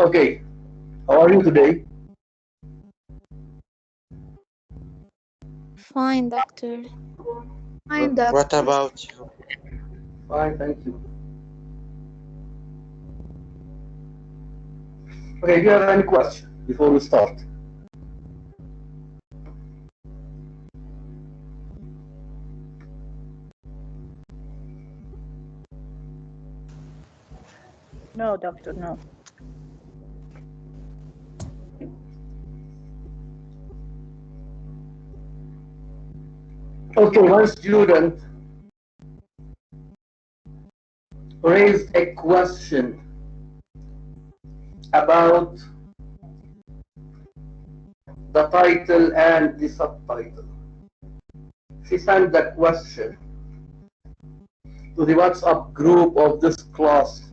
Okay, how are you today? Fine, doctor. Fine, What doctor. about you? Fine, thank you. Okay, do you have any question before we start? No, doctor, no. Okay, one student raised a question about the title and the subtitle. She sent the question to the WhatsApp group of this class.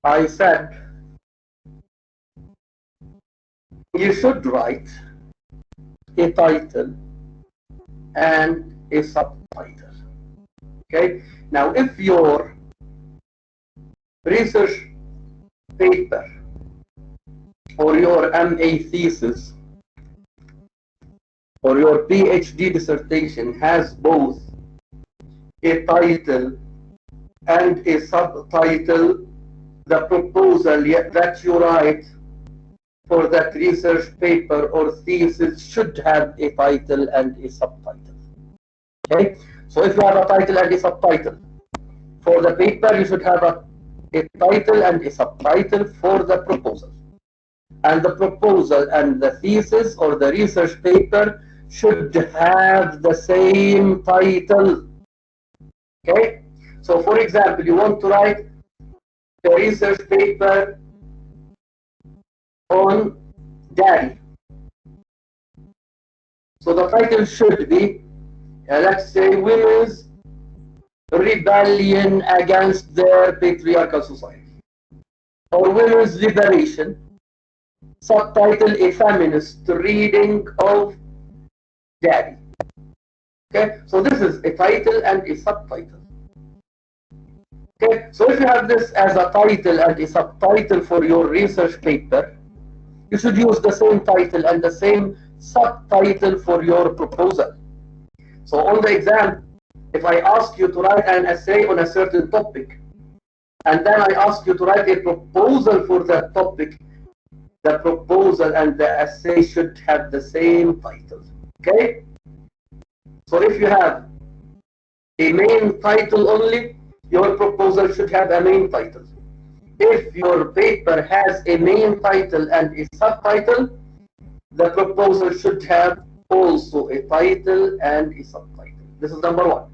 I said, you should write a title and a subtitle. Okay, now if your research paper or your MA thesis or your PhD dissertation has both a title and a subtitle, the proposal that you write for that research paper or thesis should have a title and a subtitle. Okay, so if you have a title and a subtitle for the paper, you should have a title and a subtitle for the proposal. And the proposal and the thesis or the research paper should have the same title. Okay, so for example, you want to write a research paper on dairy. So the title should be, let's say, Women's Rebellion Against Their Patriarchal Society, or Women's Liberation. Subtitle, A Feminist Reading of Dairy. Okay, so this is a title and a subtitle. Okay, so if you have this as a title and a subtitle for your research paper, you should use the same title and the same subtitle for your proposal. So on the exam, if I ask you to write an essay on a certain topic, and then I ask you to write a proposal for that topic, the proposal and the essay should have the same title. Okay? So if you have a main title only, your proposal should have a main title. If your paper has a main title and a subtitle, the proposal should have also a title and a subtitle. This is number one.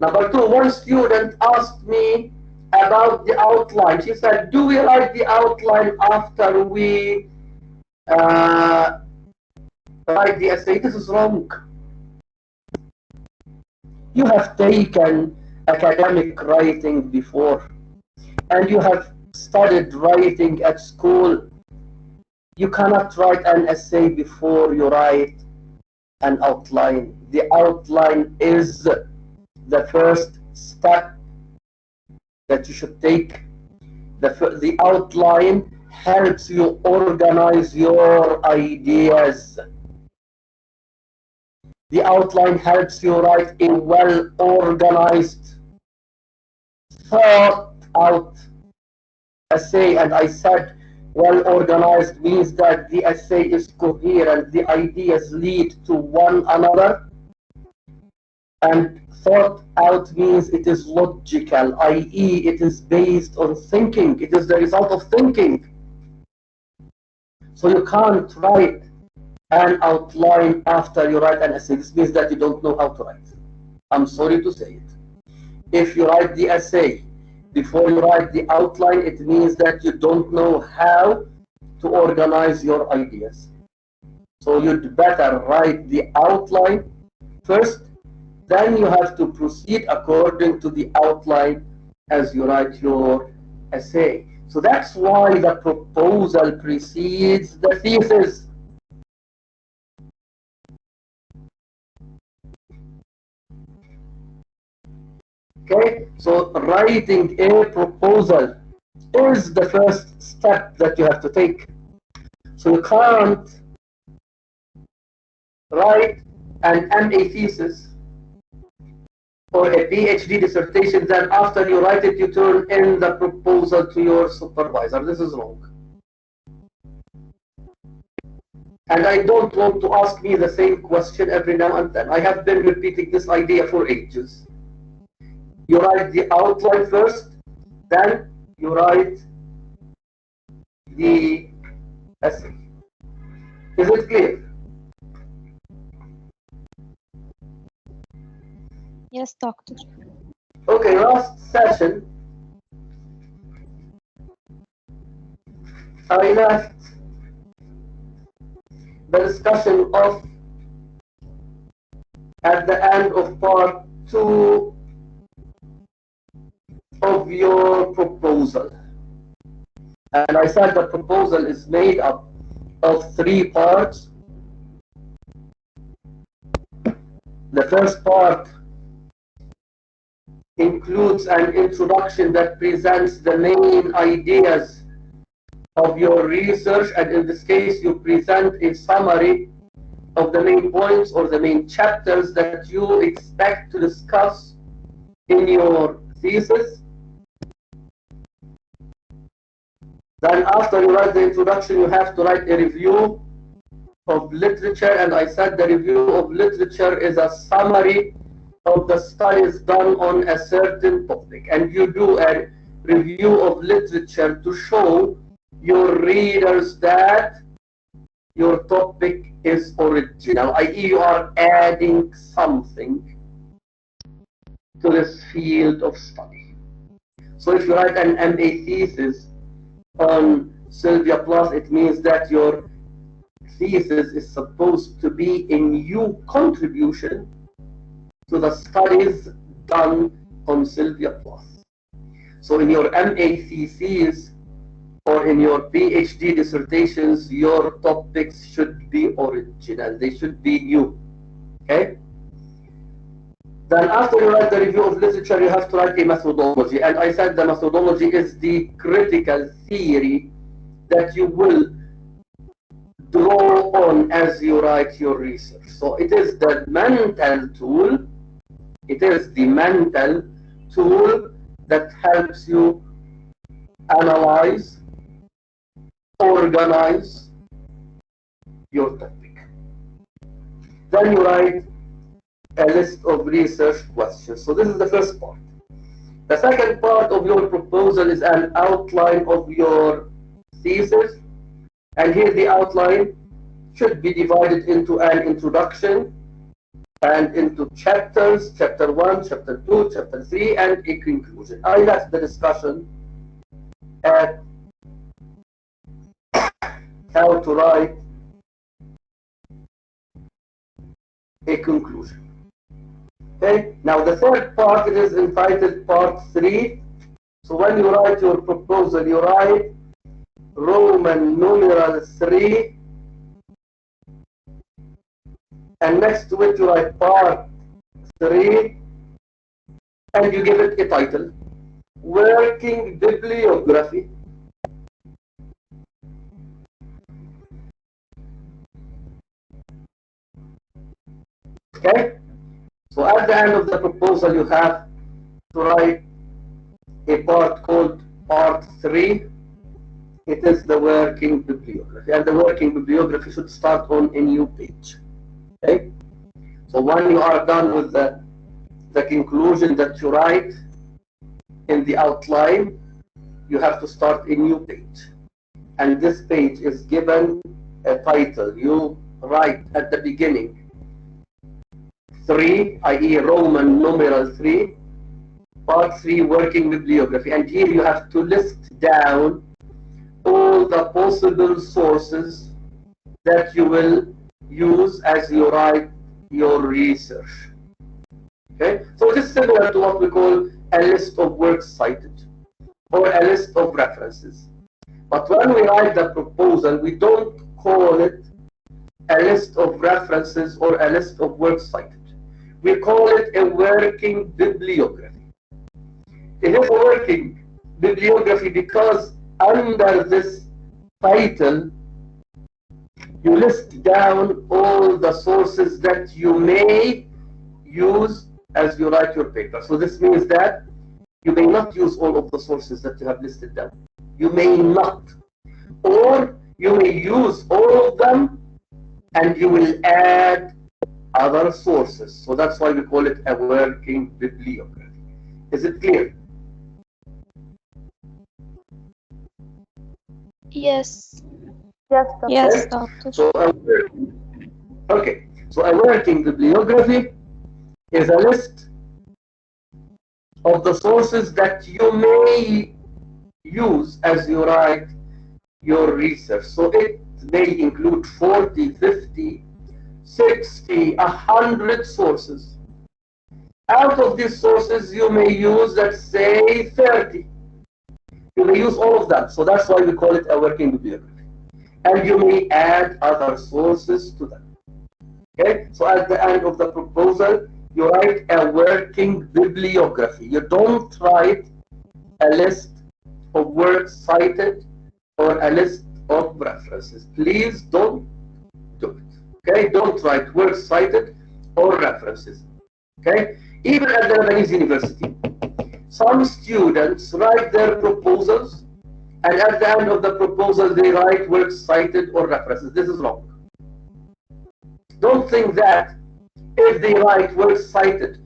Number two, one student asked me about the outline. She said, do we write the outline after we write the essay? This is wrong. You have taken academic writing before, and you have studied writing at school. You cannot write an essay before you write an outline. The outline is the first step that you should take. The outline helps you organize your ideas. The outline helps you write a well-organized, thought-out essay. And I said well-organized means that the essay is coherent, the ideas lead to one another. And thought out means it is logical, i.e. it is based on thinking. It is the result of thinking. So you can't write an outline after you write an essay. This means that you don't know how to write. I'm sorry to say it. If you write the essay before you write the outline, it means that you don't know how to organize your ideas. So you'd better write the outline first, then you have to proceed according to the outline as you write your essay. So that's why the proposal precedes the thesis. Okay, so writing a proposal is the first step that you have to take. So you can't write an MA thesis or a PhD dissertation, then after you write it, you turn in the proposal to your supervisor. This is wrong. And I don't want to ask me the same question every now and then. I have been repeating this idea for ages. You write the outline first, then you write the essay. Is it clear? Yes, doctor. Okay, last session, I left the discussion of, at the end of part 2 of your proposal. And I said the proposal is made up of 3 parts. The first part includes an introduction that presents the main ideas of your research, and in this case you present a summary of the main points or the main chapters that you expect to discuss in your thesis. Then after you write the introduction, you have to write a review of literature, and I said the review of literature is a summary of the studies done on a certain topic, and you do a review of literature to show your readers that your topic is original, i.e. you are adding something to this field of study. So if you write an MA thesis on Sylvia Plath, it means that your thesis is supposed to be a new contribution to the studies done on Sylvia Plath. So in your MA theses or in your PhD dissertations, your topics should be original, they should be new. Okay? Then after you write the review of literature, you have to write a methodology, and I said the methodology is the critical theory that you will draw on as you write your research. So it is the mental tool, it is the mental tool that helps you analyze, organize your topic. Then you write a list of research questions. So this is the first part. The second part of your proposal is an outline of your thesis, and here the outline should be divided into an introduction and into chapters, chapter 1, chapter 2, chapter 3, and a conclusion. I left the discussion at how to write a conclusion. Okay, now the third part, it is entitled part 3. So when you write your proposal, you write Roman numeral 3, and next to it you write part 3, and you give it a title, Working Bibliography. Okay, so at the end of the proposal you have to write a part called part 3. It is the working bibliography, and the working bibliography should start on a new page. Okay, so when you are done with the conclusion that you write in the outline, you have to start a new page, and this page is given a title. You write at the beginning 3, i.e. Roman numeral 3, part 3, working bibliography, and here you have to list down all the possible sources that you will use as you write your research. Okay, so it is similar to what we call a list of works cited or a list of references. But when we write the proposal, we don't call it a list of references or a list of works cited. We call it a working bibliography. It is a working bibliography because under this title you list down all the sources that you may use as you write your paper. So this means that you may not use all of the sources that you have listed down. You may not. Or you may use all of them and you will add other sources. So that's why we call it a working bibliography. Is it clear? Yes. Yes, doctor. Yes, doctor. So okay. So a working bibliography is a list of the sources that you may use as you write your research. So it may include 40, 50, 60, 100 sources. Out of these sources, you may use, let's say, 30. You may use all of them. So that's why we call it a working bibliography. And you may add other sources to them. Okay? So at the end of the proposal, you write a working bibliography. You don't write a list of works cited or a list of references. Please don't do it. Okay? Don't write works cited or references. Okay? Even at the Lebanese University, some students write their proposals, and at the end of the proposal, they write works cited or references. This is wrong. Don't think that if they write works cited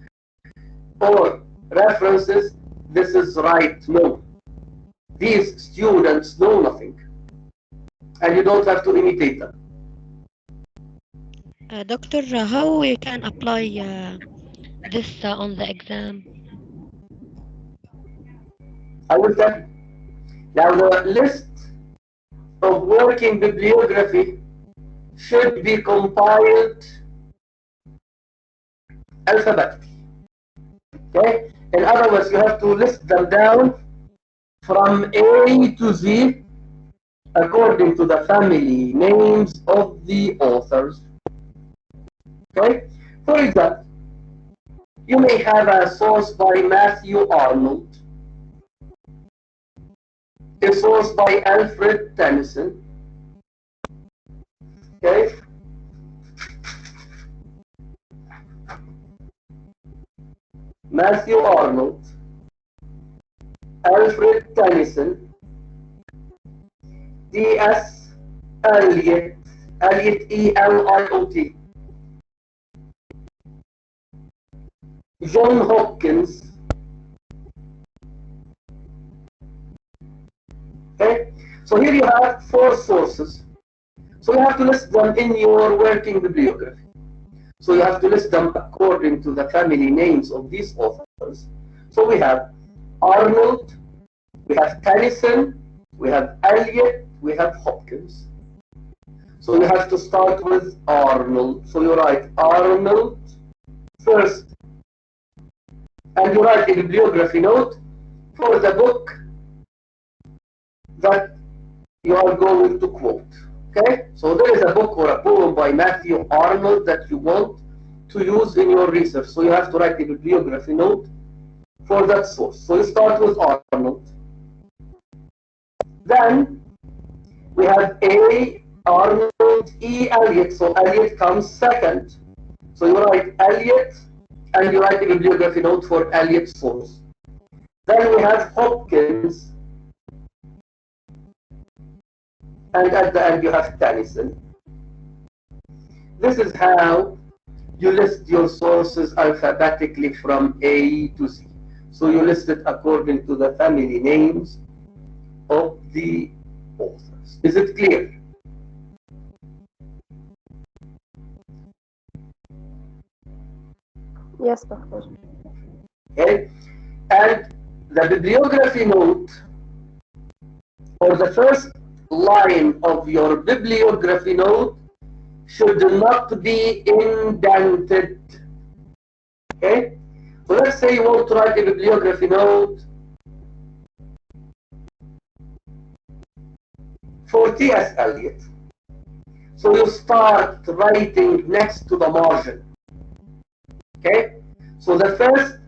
or references, this is right. No. These students know nothing, and you don't have to imitate them. Doctor, how we can apply this on the exam? I will tell you. Now, the list of working bibliography should be compiled alphabetically. Okay? In other words, you have to list them down from A to Z according to the family names of the authors. Okay? For example, you may have a source by Matthew Arnold, a source by Alfred Tennyson. Okay? Matthew Arnold, Alfred Tennyson, D.S. Eliot, Eliot E-L-I-O-T, John Hopkins. Okay, so here you have 4 sources. So you have to list them in your working bibliography. So you have to list them according to the family names of these authors. So we have Arnold, we have Tennyson, we have Eliot, we have Hopkins. So you have to start with Arnold. So you write Arnold first. And you write a bibliography note for the book that you are going to quote. Okay? So there is a book or a poem by Matthew Arnold that you want to use in your research. So you have to write a bibliography note for that source. So you start with Arnold. Then we have A. Arnold, E. Eliot. So Eliot comes second. So you write Eliot and you write a bibliography note for Eliot's source. Then we have Hopkins. And at the end you have Tennyson. This is how you list your sources alphabetically from A to Z. So you list it according to the family names of the authors. Is it clear? Yes, doctor. Okay. And the bibliography note, or the first line of your bibliography note, should not be indented. Okay? So let's say you want to write a bibliography note for T.S. Eliot. So you start writing next to the margin. Okay? So the first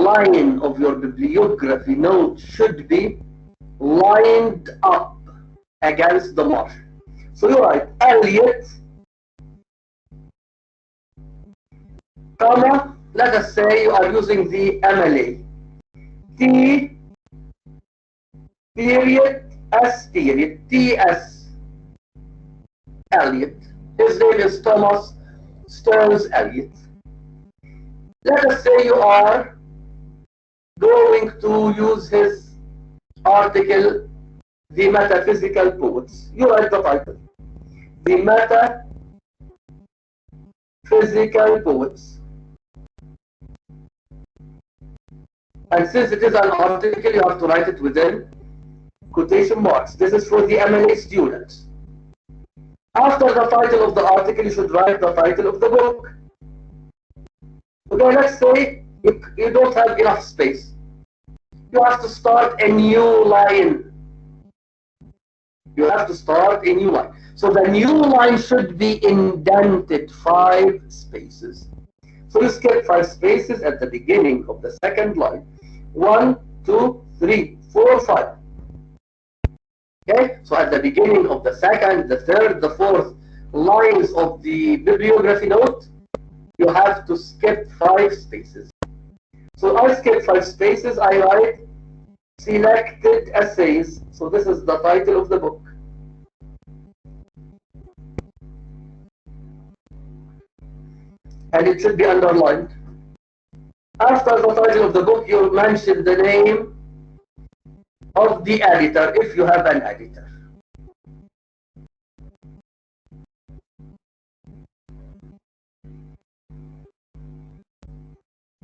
line of your bibliography note should be lined up against the margin. So you write Eliot, comma, let us say you are using the MLA. T period S period TS Eliot. His name is Thomas Stearns Eliot. Let us say you are going to use his article, The Metaphysical Poets. You write the title, The Metaphysical Poets. And since it is an article, you have to write it within quotation marks. This is for the MLA students. After the title of the article, you should write the title of the book. Okay, let's say you don't have enough space. You have to start a new line. You have to start a new line. So the new line should be indented 5 spaces. So you skip 5 spaces at the beginning of the second line. 1, 2, 3, 4, 5. Okay, so at the beginning of the second, the third, the fourth lines of the bibliography note, you have to skip 5 spaces. So I skip 5 spaces, I write selected essays. So this is the title of the book. And it should be underlined. After the title of the book, you mention the name of the editor, if you have an editor.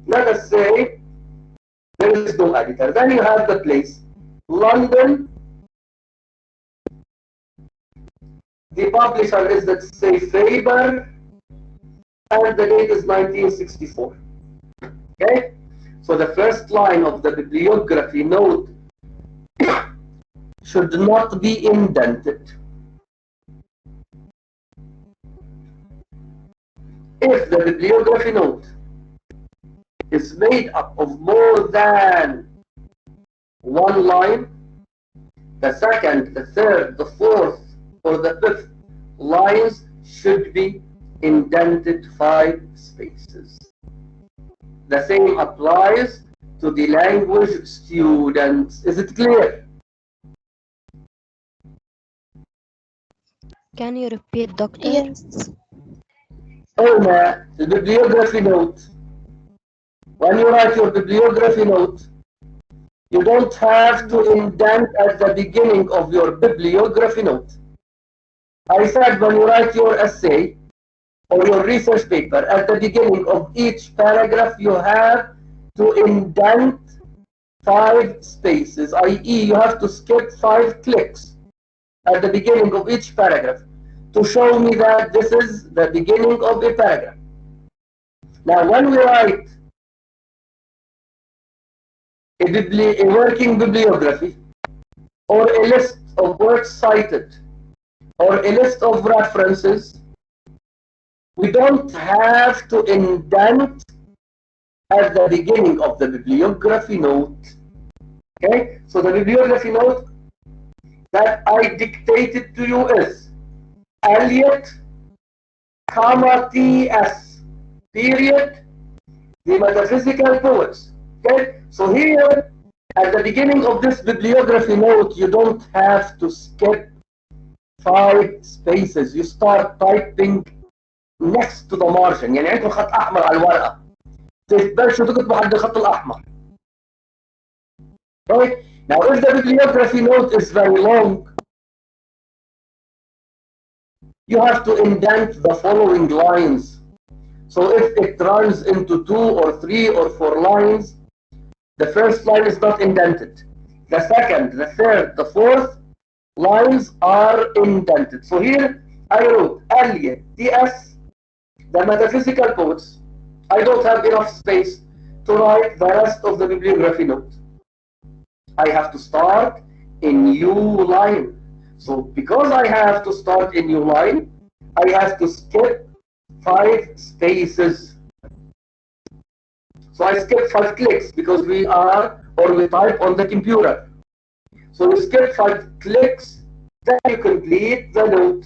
Let us say there is no editor. Then you have the place, London. The publisher is, let's say, Faber, and the date is 1964. Okay? So the first line of the bibliography note should not be indented. If the bibliography note is made up of more than 1 line, the second, the third, the fourth, or the fifth lines should be indented 5 spaces. The same applies to the language students. Is it clear? Can you repeat, Doctor? Yes. Irma, the bibliography note. When you write your bibliography note, you don't have to indent at the beginning of your bibliography note. I said when you write your essay or your research paper, at the beginning of each paragraph, you have to indent 5 spaces, i.e. you have to skip 5 clicks at the beginning of each paragraph to show me that this is the beginning of a paragraph. Now, when we write a working bibliography, or a list of works cited, or a list of references, we don't have to indent at the beginning of the bibliography note. Okay, so the bibliography note that I dictated to you is Eliot, comma TS, period, the Metaphysical Poets. Okay, so here at the beginning of this bibliography note, you don't have to skip 5 spaces. You start typing next to the margin. يعني عندكم خط أحمر على الورقة. تبلشوا تكتبوا عند الخط الأحمر. Right? Now, if the bibliography note is very long, you have to indent the following lines. So if it runs into 2 or 3 or 4 lines, the first line is not indented. The second, the third, the fourth lines are indented. So here I wrote Eliot, TS, the Metaphysical Poets. I don't have enough space to write the rest of the bibliography note. I have to start a new line. So because I have to start a new line, I have to skip 5 spaces. So I skip 5 clicks because we type on the computer. So you skip 5 clicks, then you complete the note.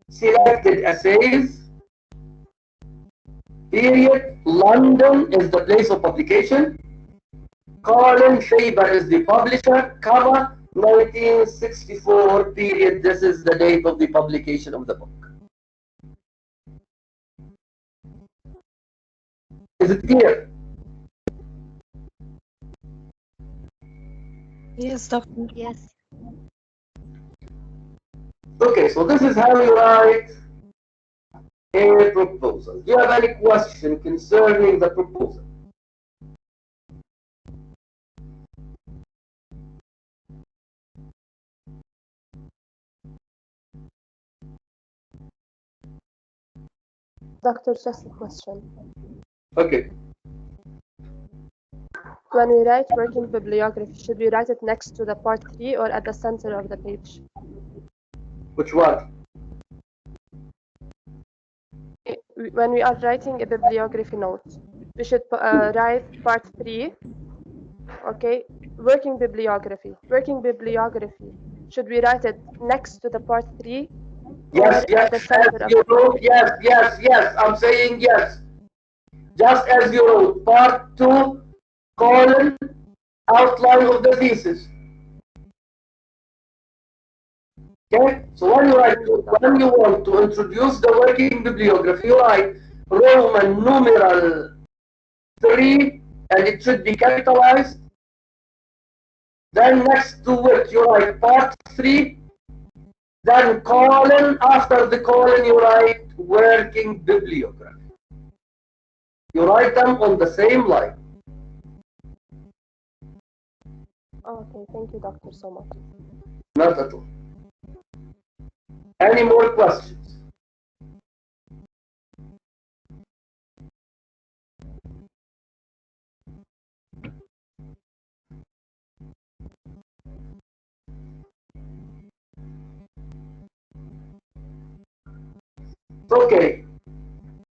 Selected essays, period. London is the place of publication. Colin Faber is the publisher. Comma, 1964, period. This is the date of the publication of the book. Is it clear? Yes, doctor. Yes. Okay, so this is how you write a proposal. Do you have any question concerning the proposal? Doctor, just a question. Okay. When we write working bibliography, should we write it next to the part 3 or at the center of the page? Which one? When we are writing a bibliography note, we should write part 3. Okay, working bibliography. Working bibliography. Should we write it next to the part 3? Yes, or yes, at the center as of you the wrote, page? yes, yes, yes. I'm saying yes. Just as you wrote, part 2, colon, outline of the thesis. Okay, so when you want to introduce the working bibliography, you write Roman numeral 3, and it should be capitalized. Then next to it, you write part 3. Then colon, after the colon, you write working bibliography. You write them on the same line. Okay, thank you, doctor, so much. Not at all. Any more questions? Okay,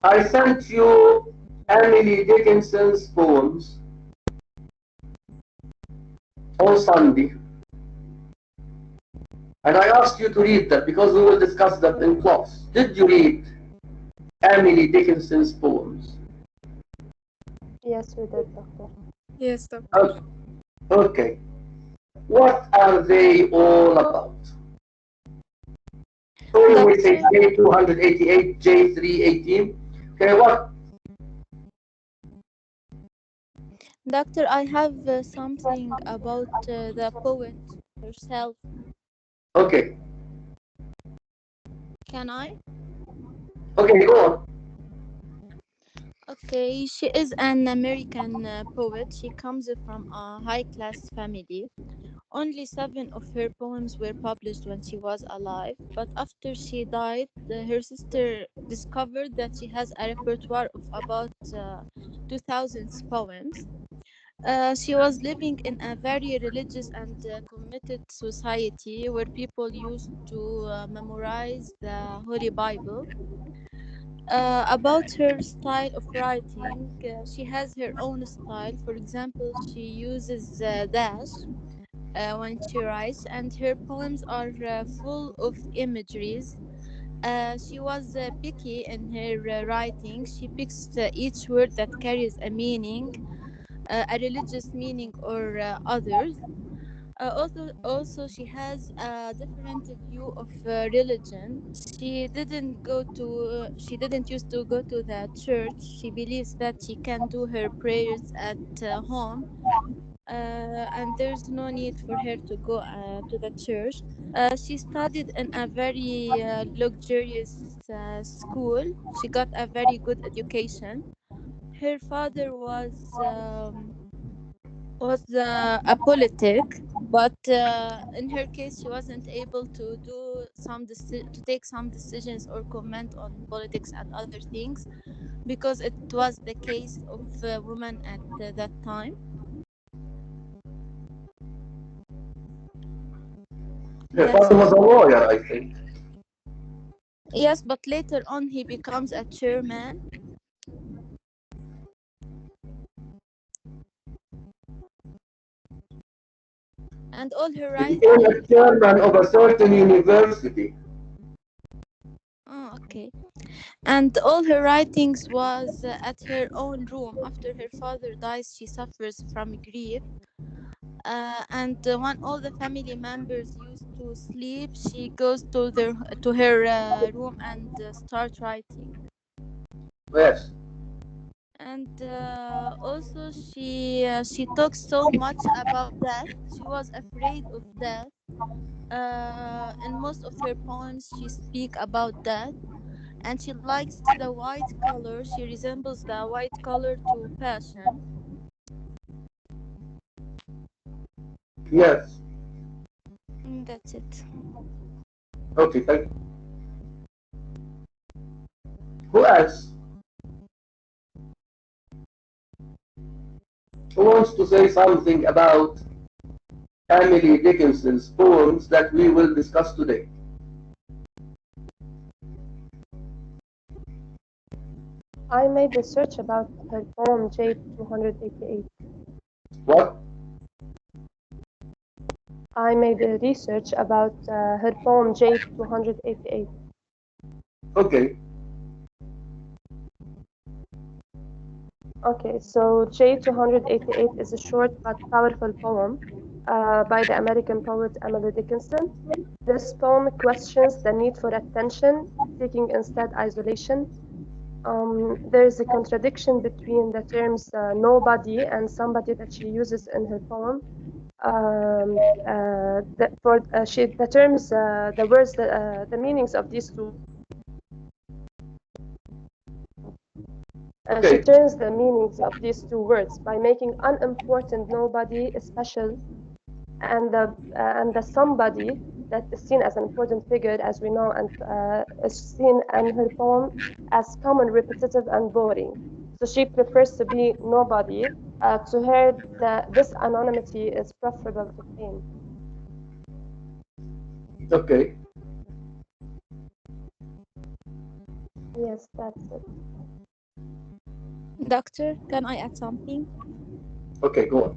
I sent you Emily Dickinson's poems on Sunday, and I asked you to read them because we will discuss them in class. Did you read Emily Dickinson's poems? Yes, we did, doctor. Yes, doctor. Okay. What are they all about? So we say J288, J318. Okay, what? Doctor, I have something about the poet herself. Okay. Can I? Okay, go on. Okay, she is an American poet. She comes from a high-class family. Only 7 of her poems were published when she was alive, but after she died, her sister discovered that she has a repertoire of about 2,000 poems. She was living in a very religious and committed society where people used to memorize the Holy Bible. About her style of writing, she has her own style. For example, she uses dash when she writes, and her poems are full of imageries. She was picky in her writing. She picks each word that carries a meaning, a religious meaning or others. Also, she has a different view of religion. She didn't used to go to the church. She believes that she can do her prayers at home, and there's no need for her to go to the church. She studied in a very luxurious school. She got a very good education. Her father was a politic, but in her case, she wasn't able to to take some decisions or comment on politics and other things because it was the case of women at that time. Her That's father was a all. lawyer, I think. Yes, but later on he becomes a chairman. And all her He became a writings. chairman of a certain university. Oh, okay. And all her writings was at her own room. After her father dies, she suffers from grief. And when all the family members used to sleep, she goes to her room and start writing. Yes. And also she talks so much about death. She was afraid of death. In most of her poems, she speak about death, and she likes the white color. She resembles the white color to passion. Yes. That's it. Okay, thank you. Who else? Who wants to say something about Emily Dickinson's poems that we will discuss today? I made research about her poem J288. What? I made a research about her poem J288. Okay. Okay, so J288 is a short but powerful poem by the American poet Emily Dickinson. This poem questions the need for attention, seeking instead isolation. There's a contradiction between the terms nobody and somebody that she uses in her poem. The terms, the words, the meanings of these two. She Okay. turns the meanings of these two words by making unimportant nobody special, and the somebody that is seen as an important figure, as we know, and is seen in her poem as common, repetitive, and boring. So she prefers to be nobody. To her, this anonymity is preferable to fame. Okay. Yes, that's it. Doctor, can I add something? Okay, go on.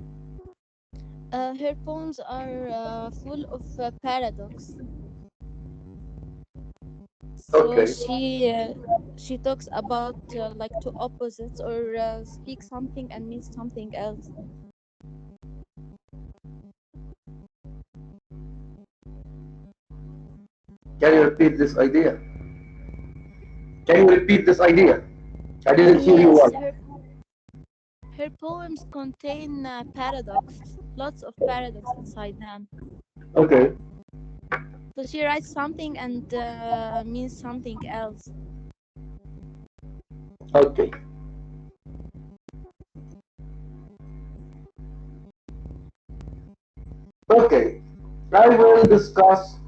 Her poems are full of paradox. So Okay. she talks about like two opposites, or speak something and means something else. Can you repeat this idea? Can you repeat this idea? I didn't hear you Yes, well. her poems contain paradox, lots of paradox inside them. Okay. So she writes something and means something else. Okay. Okay. I will discuss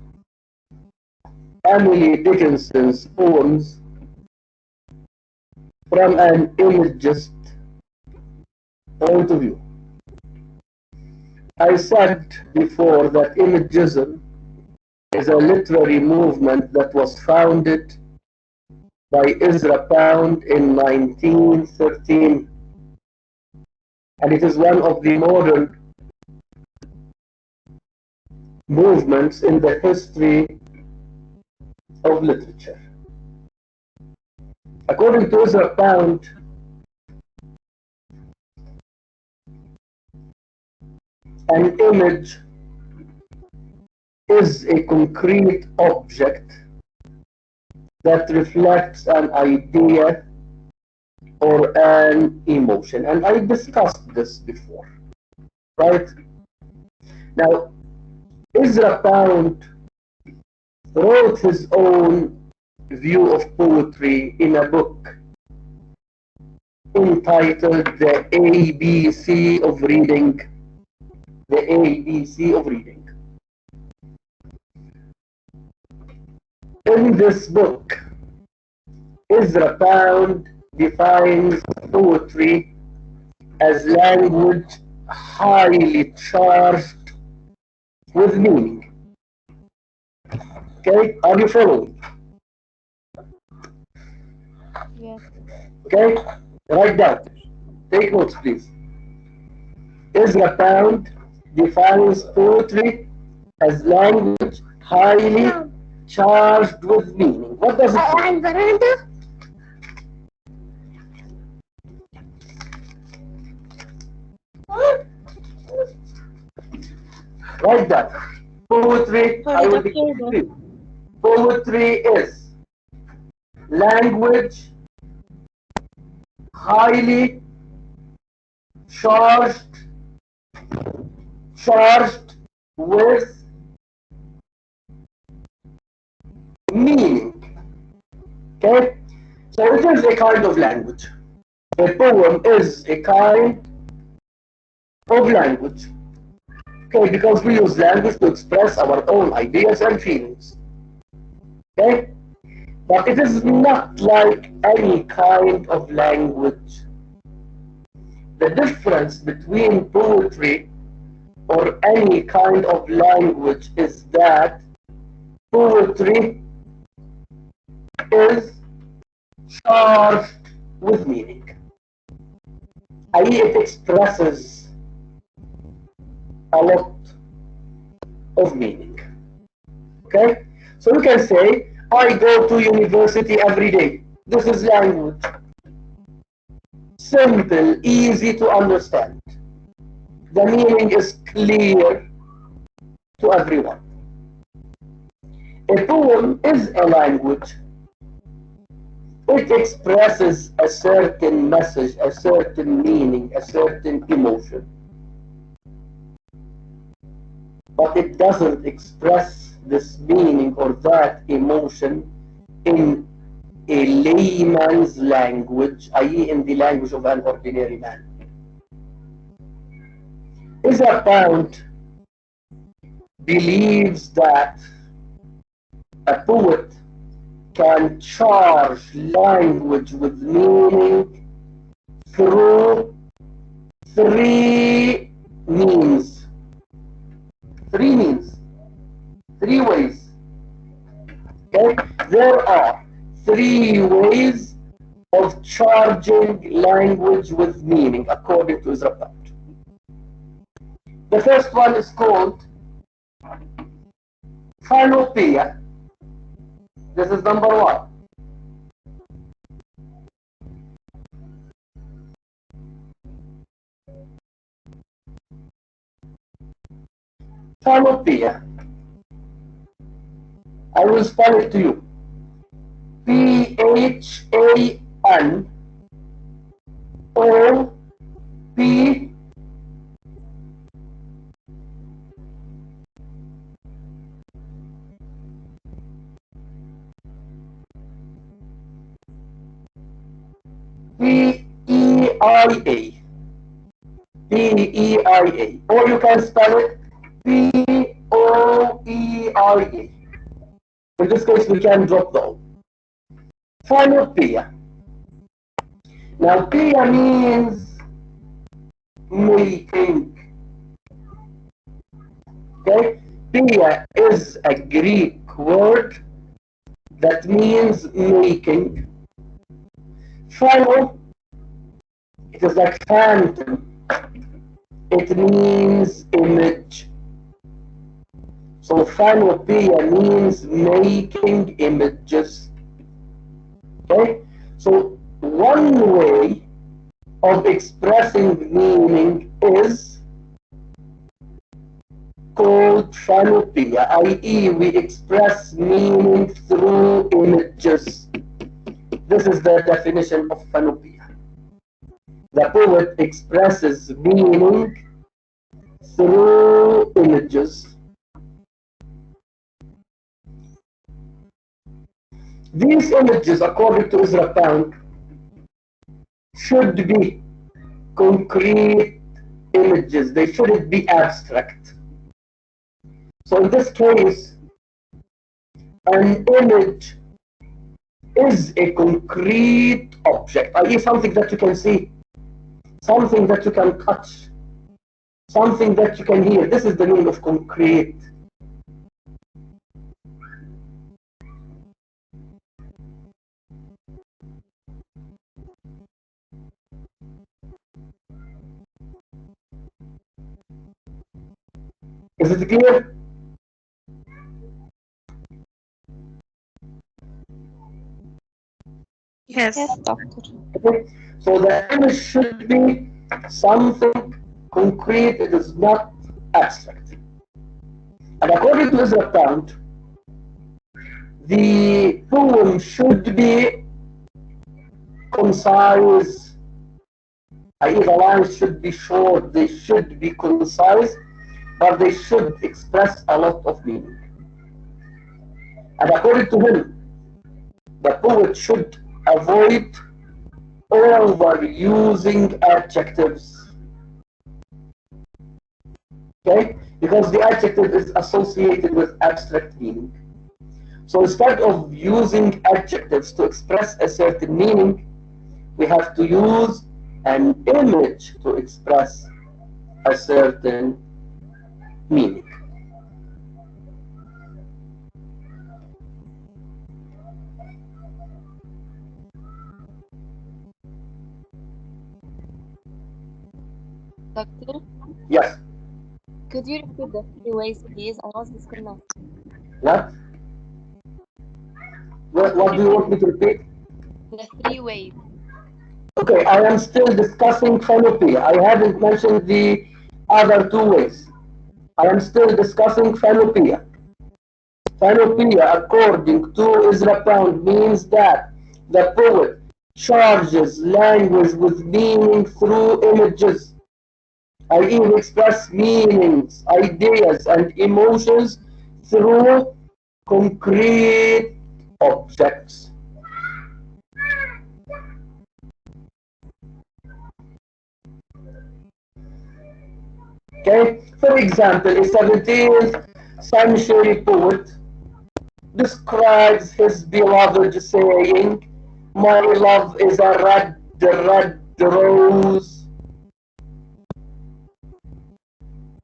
Emily Dickinson's poems from an imagist point of view. I said before that imagism is a literary movement that was founded by Ezra Pound in 1913, and it is one of the modern movements in the history of literature. According to Ezra Pound, an image is a concrete object that reflects an idea or an emotion. And I discussed this before, right? Now, Ezra Pound wrote his own view of poetry in a book entitled The ABC of Reading. The ABC of Reading. In this book, Ezra Pound defines poetry as language highly charged with meaning. Okay, are you following? Yes. Okay, write down. Take notes, please. Ezra Pound defines poetry as language highly charged with meaning. What does it mean? Write that. Poetry, I will be clear. Poetry is language highly charged with meaning. Okay? So it is a kind of language. A poem is a kind of language. Okay, because we use language to express our own ideas and feelings. Okay? But it is not like any kind of language. The difference between poetry or any kind of language is that poetry is charged with meaning. i.e. it expresses a lot of meaning. Okay? So you can say, I go to university every day. This is language. Simple, easy to understand. The meaning is clear to everyone. A poem is a language. It expresses a certain message, a certain meaning, a certain emotion. But it doesn't express this meaning or that emotion in a layman's language, i.e. in the language of an ordinary man. Ezra Pound believes that a poet can charge language with meaning through three means. Three means. Three ways. Okay? There are three ways of charging language with meaning according to Ezra Pound. The first one is called phanopia. This is number one. Phanopia. I will spell it to you. P-H-A-N-O-P P-E-I-A. P-E-I-A. Or you can spell it P-O-E-I-A. In this case, we can drop the O. Phanopia. Now, pia means making. Okay? Pia is a Greek word that means making. Phano, it is like phantom. It means image. So phanopia means making images. Okay? So one way of expressing meaning is called phanopia, i.e. we express meaning through images. This is the definition of phanopia. The poet expresses meaning through images. These images, according to Ezra Pound, should be concrete images. They shouldn't be abstract. So in this case, an image is a concrete object, i.e. something that you can see, something that you can touch, something that you can hear. This is the meaning of concrete. Is it clear? Yes. Yes, doctor. Okay. So the image should be something concrete, it is not abstract. And according to Ezra Pound, the poem should be concise, i.e. the lines should be short, they should be concise, but they should express a lot of meaning. And according to him, the poet should avoid overusing adjectives. Okay? Because the adjective is associated with abstract meaning. So instead of using adjectives to express a certain meaning, we have to use an image to express a certain meaning. Doctor, Yes. could you repeat the 3 ways, please? I was disconnected. What? What do you want me to repeat? The 3 ways. Okay, I am still discussing phenopia. I haven't mentioned the other 2 ways. I am still discussing phenopia. Phenopia, according to Ezra Pound, means that the poet charges language with meaning through images, i.e. we express meanings, ideas, and emotions through concrete objects. Okay, for example, a 17th century poet describes his beloved saying, "My love is a red rose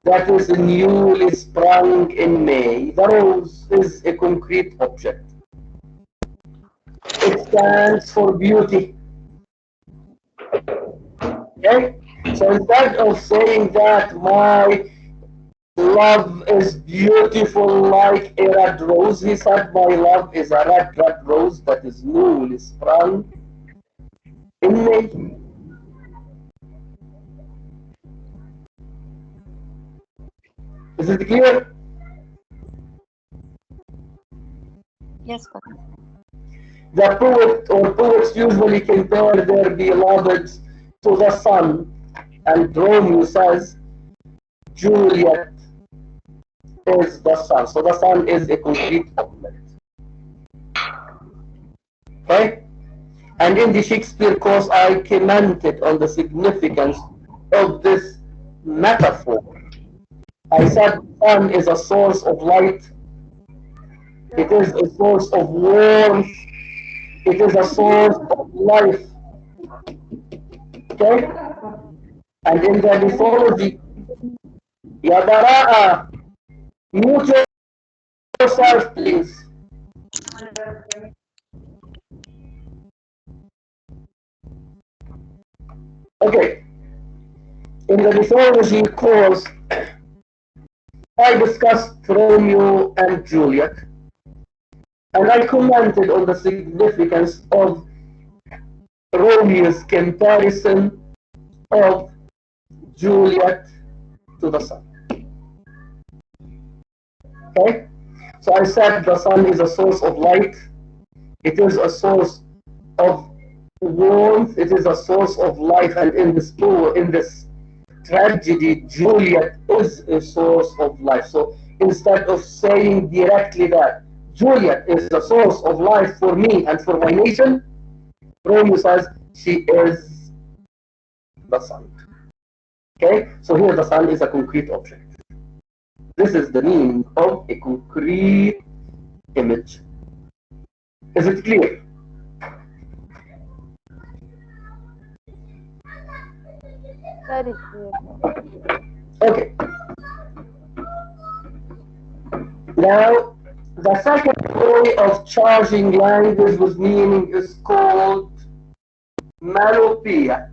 that is newly sprung in May." The rose is a concrete object. It stands for beauty. Okay? So instead of saying that my love is beautiful like a red rose, he said my love is a red rose that is newly sprung in May. Is it clear? Yes, doctor. The poet or poets usually compare their beloveds to the sun, and Romeo says Juliet is the sun. So the sun is a concrete object. Okay? And in the Shakespeare course, I commented on the significance of this metaphor. I said sun is a source of light. It is a source of warmth. It is a source of life. Okay? And in the mythology, Ya Bara'a, mute yourself, please. Okay. In the mythology course, I discussed Romeo and Juliet, and I commented on the significance of Romeo's comparison of Juliet to the sun. Okay? So I said the sun is a source of light, it is a source of warmth, it is a source of life, and in this tragedy, Juliet is a source of life. So instead of saying directly that Juliet is a source of life for me and for my nation, Romeo says she is the sun. Okay? So here the sun is a concrete object. This is the meaning of a concrete image. Is it clear? Very clear. Okay. Now, the second way of charging language with meaning is called melopia.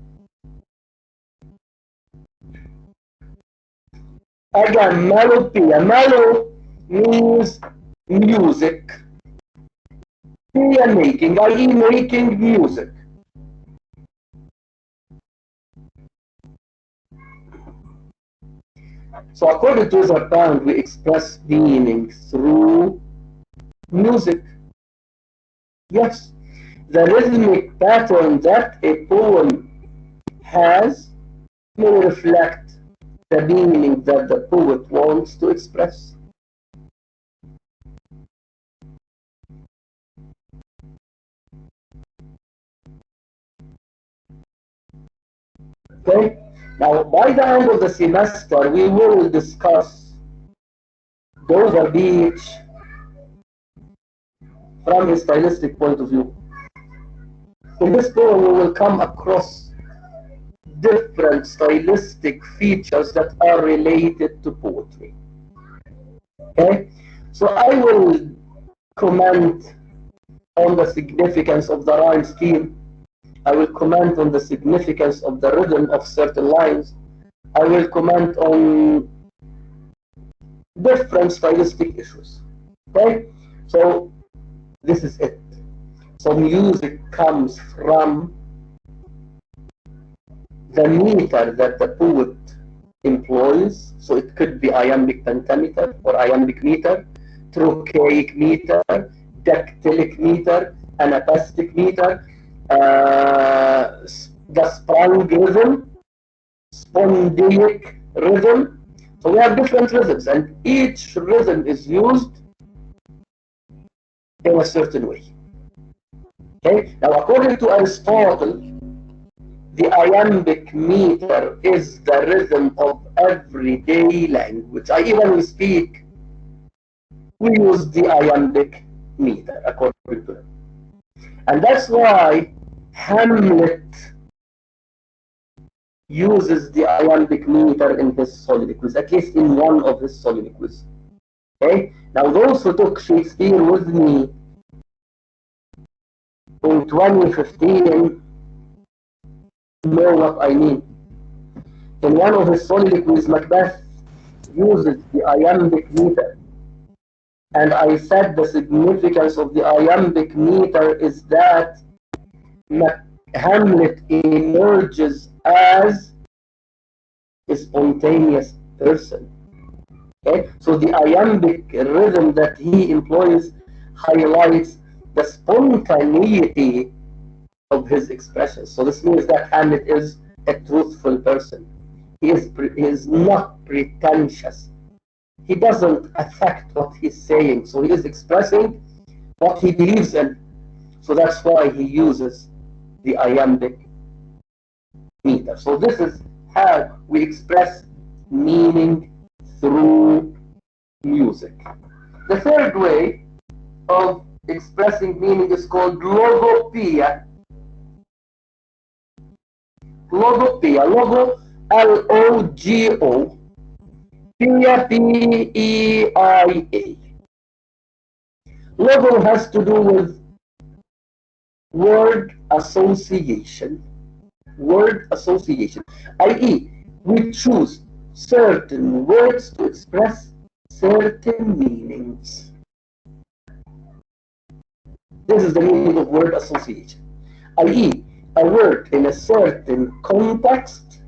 Again, melopia. Melo means music. Pia making, i.e. making music. So according to the band, we express meaning through music. Yes, the rhythmic pattern that a poem has may reflect the meaning that the poet wants to express. Okay? Now, by the end of the semester, we will discuss Dover Beach from a stylistic point of view. In this poem, we will come across different stylistic features that are related to poetry. Okay? So I will comment on the significance of the rhyme scheme. I will comment on the significance of the rhythm of certain lines. I will comment on different stylistic issues. Okay? So this is it. So music comes from the meter that the poet employs. So it could be iambic pentameter or iambic meter, trochaic meter, dactylic meter, anapestic meter, the sprung rhythm, spondaic rhythm. So we have different rhythms, and each rhythm is used in a certain way. Okay? Now, according to Aristotle, the iambic meter is the rhythm of everyday language. Even we speak, we use the iambic meter, according to him. And that's why Hamlet uses the iambic meter in his soliloquies, at least in one of his soliloquies. Okay? Now, those who took Shakespeare with me in 2015 know what I mean. In one of his soliloquies, Macbeth uses the iambic meter. And I said the significance of the iambic meter is that Hamlet emerges as a spontaneous person. Okay? So the iambic rhythm that he employs highlights the spontaneity of his expressions. So this means that Hamlet is a truthful person. He is not pretentious. He doesn't affect what he's saying. So he is expressing what he believes in. So that's why he uses the iambic meter. So this is how we express meaning through music. The third way of expressing meaning is called logopeia. Logopeia. Logo, L-O-G-O. Peia, P-E-I-A. Logo has to do with word association. Word association, i.e., we choose certain words to express certain meanings. This is the meaning of word association, i.e., a word in a certain context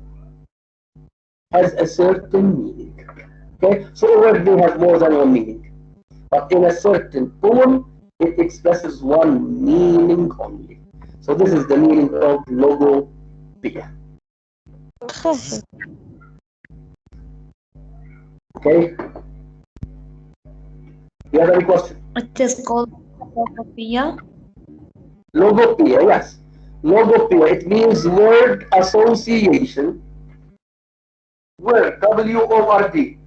has a certain meaning. Okay, so a word may have more than one meaning, but in a certain poem, it expresses one meaning only. So this is the meaning of logopeia. Okay. You have any question? It is called logopeia. Logopeia, yes. Logopeia, it means word association. Word, W-O-R-D.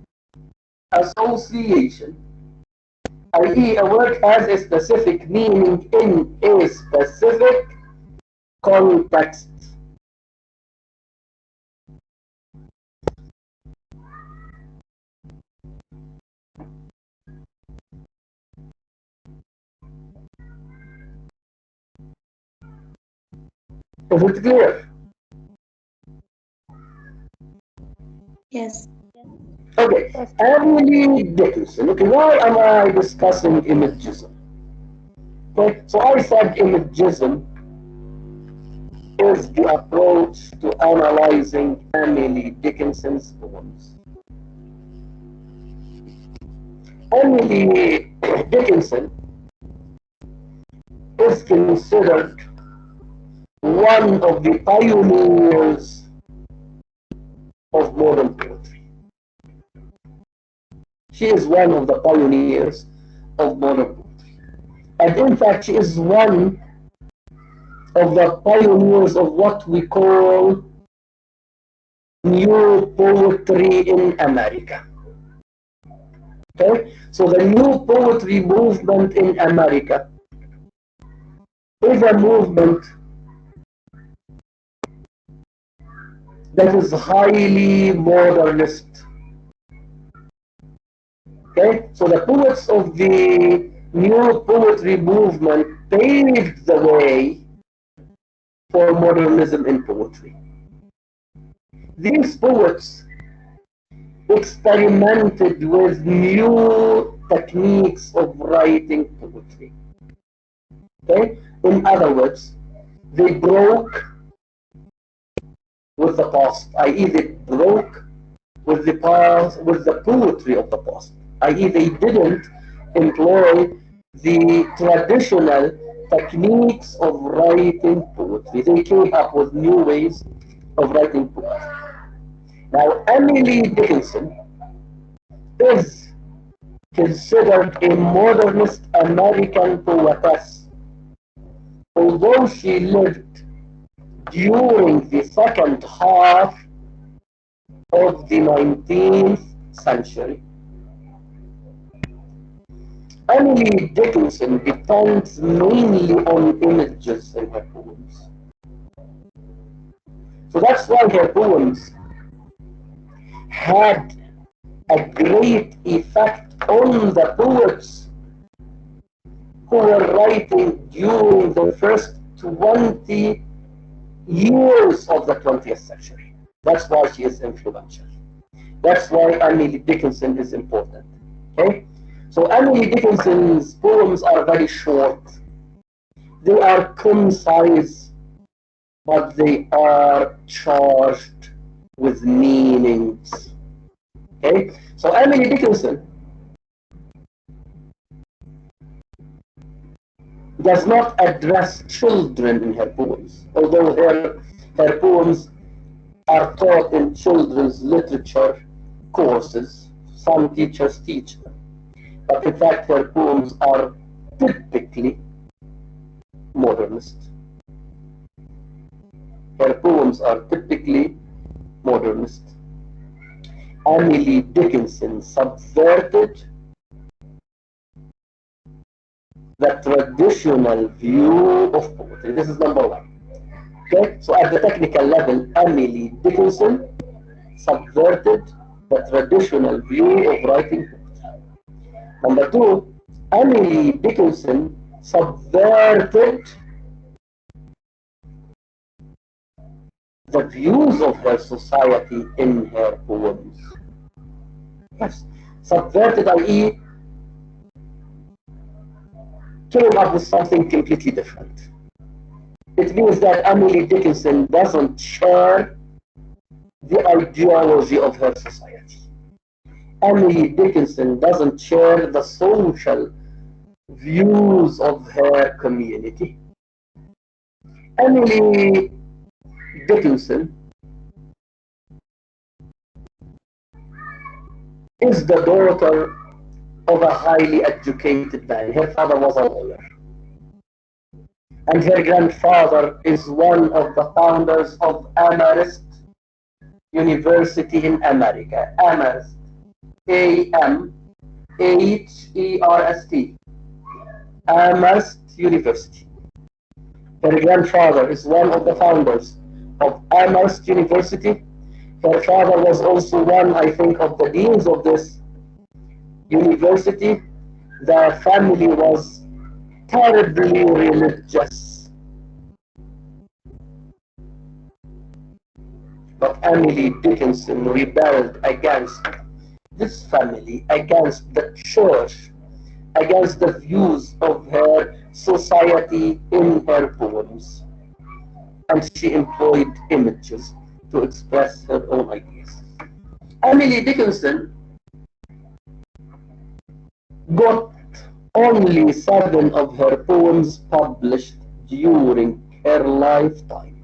Association. I.e., a word has a specific meaning in a specific context. Is it clear? Yes. Okay. Okay, Emily Dickinson. Okay, why am I discussing imagism? Okay, so I said imagism is the approach to analyzing Emily Dickinson's poems. Emily Dickinson is considered one of the pioneers of modern poetry. She is one of the pioneers of modern poetry. And in fact, she is one of the pioneers of what we call new poetry in America. Okay? So the new poetry movement in America is a movement that is highly modernist. Okay, so the poets of the new poetry movement paved the way for modernism in poetry. These poets experimented with new techniques of writing poetry. Okay, in other words, they broke with the past, i.e., they broke with the past, with the poetry of the past, i.e., they didn't employ the traditional techniques of writing poetry. They came up with new ways of writing poetry. Now, Emily Dickinson is considered a modernist American poetess, although she lived during the second half of the 19th century. Emily Dickinson depends mainly on images in her poems. So that's why her poems had a great effect on the poets who were writing during the first 20 years of the 20th century. That's why she is influential. That's why Emily Dickinson is important. Okay? So Emily Dickinson's poems are very short. They are concise, but they are charged with meanings. Okay? So Emily Dickinson does not address children in her poems, although her poems are taught in children's literature courses. Some teachers teach them. But in fact, her poems are typically modernist. Her poems are typically modernist. Emily Dickinson subverted the traditional view of poetry. This is number one. Okay, so at the technical level, Emily Dickinson subverted the traditional view of writing poetry. Number two, Emily Dickinson subverted the views of her society in her poems. Yes, subverted, i.e., came up with something completely different. It means that Emily Dickinson doesn't share the ideology of her society. Emily Dickinson doesn't share the social views of her community. Emily Dickinson is the daughter of a highly educated man. Her father was a lawyer. And her grandfather is one of the founders of Amherst University in America. Amherst. A-M-H-E-R-S-T. Amherst University. Her grandfather is one of the founders of Amherst University. Her father was also one, I think, of the deans of this university. The family was terribly religious. But Emily Dickinson rebelled against this family against the church, against the views of her society in her poems. And she employed images to express her own ideas. Emily Dickinson got only 7 of her poems published during her lifetime.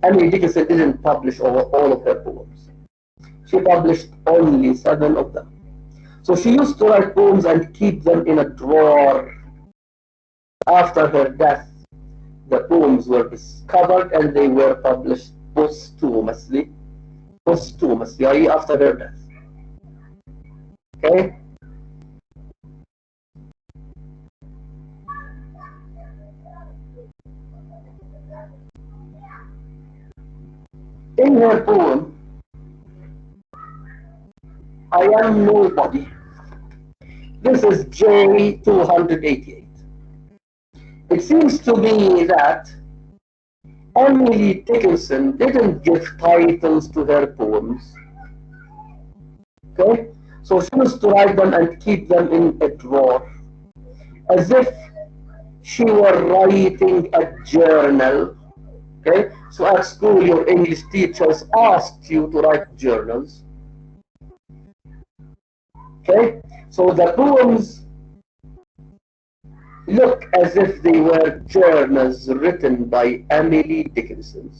Emily Dickinson didn't publish all of her poems. She published only 7 of them. So she used to write poems and keep them in a drawer. After her death, the poems were discovered and they were published posthumously, i.e. after her death. Okay? In her poem, I Am Nobody, this is J288. It seems to me that Emily Dickinson didn't give titles to her poems. Okay? So she used to write them and keep them in a drawer, as if she were writing a journal. Okay? So at school, your English teachers asked you to write journals. Okay? So the poems look as if they were journals written by Emily Dickinson.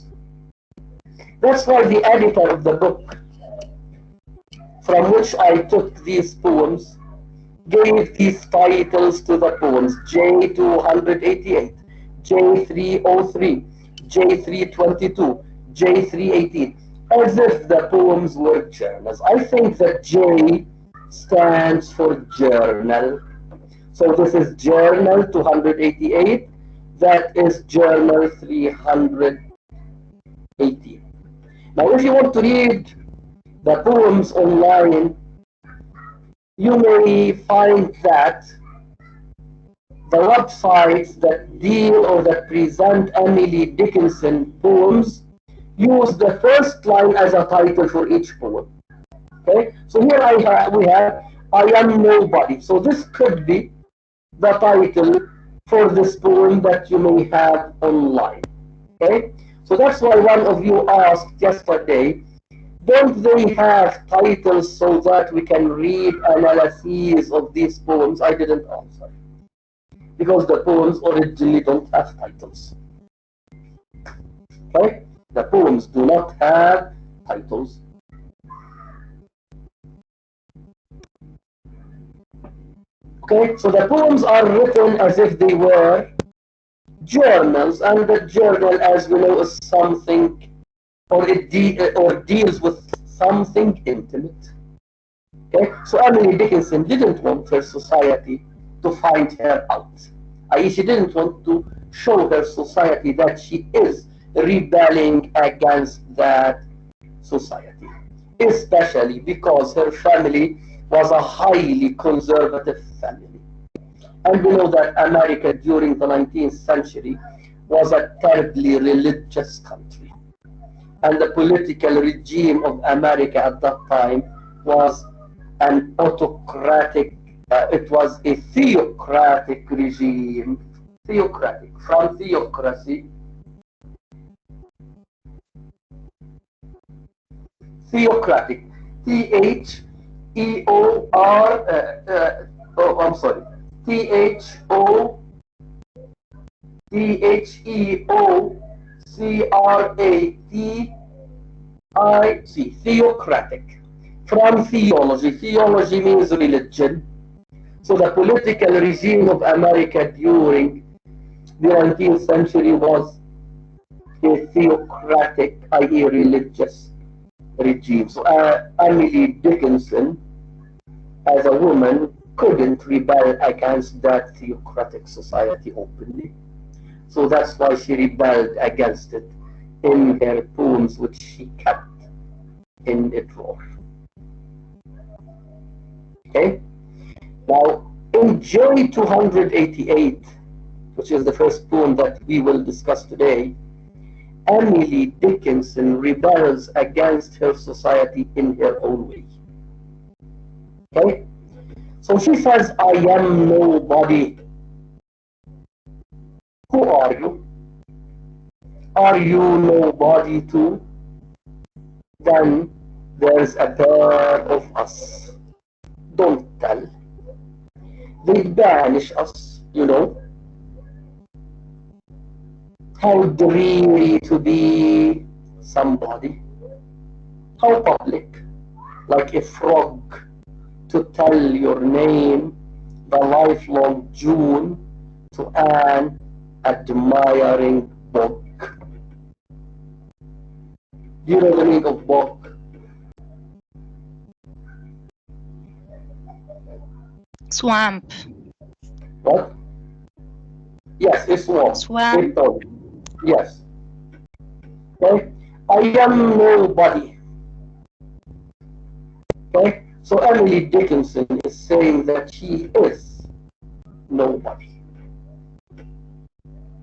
That's why the editor of the book from which I took these poems gave these titles to the poems: J288, J303, J322, J318, as if the poems were journals. I think that J stands for journal. So this is journal 288, that is journal 318. Now if you want to read the poems online, you may find that the websites that deal or that present Emily Dickinson poems use the first line as a title for each poem. Okay, so here we have I Am Nobody. So this could be the title for this poem that you may have online. Okay, so that's why one of you asked yesterday, don't they have titles so that we can read analyses of these poems? I didn't answer, because the poems originally don't have titles. Okay, the poems do not have titles. Okay, so the poems are written as if they were journals, and the journal, as we know, is something, or it deals with something intimate. Okay, so Emily Dickinson didn't want her society to find her out. I.e., she didn't want to show her society that she is rebelling against that society, especially because her family was a highly conservative family. And we know that America during the 19th century was a terribly religious country. And the political regime of America at that time was an autocratic, it was a theocratic regime, from theocracy. Theocratic, Theocratic, theocratic, from theology. Theology means religion. So the political regime of America during the 19th century was a theocratic, i.e. religious regime. So Emily Dickinson, as a woman, couldn't rebel against that theocratic society openly. So that's why she rebelled against it in her poems, which she kept in a drawer. Okay? Now, in J288, which is the first poem that we will discuss today, Emily Dickinson rebels against her society in her own way. Okay? So she says, I am nobody. Who are you? Are you nobody too? Then there's a pair of us. Don't tell. They banish us, you know. How dreary to be somebody. How public, like a frog, to tell your name, the lifelong June, to an admiring book. Do you know the meaning of book? Swamp. What? Yes, it's swamp. Swamp. Yes. Okay? I am nobody. Okay? So Emily Dickinson is saying that she is nobody.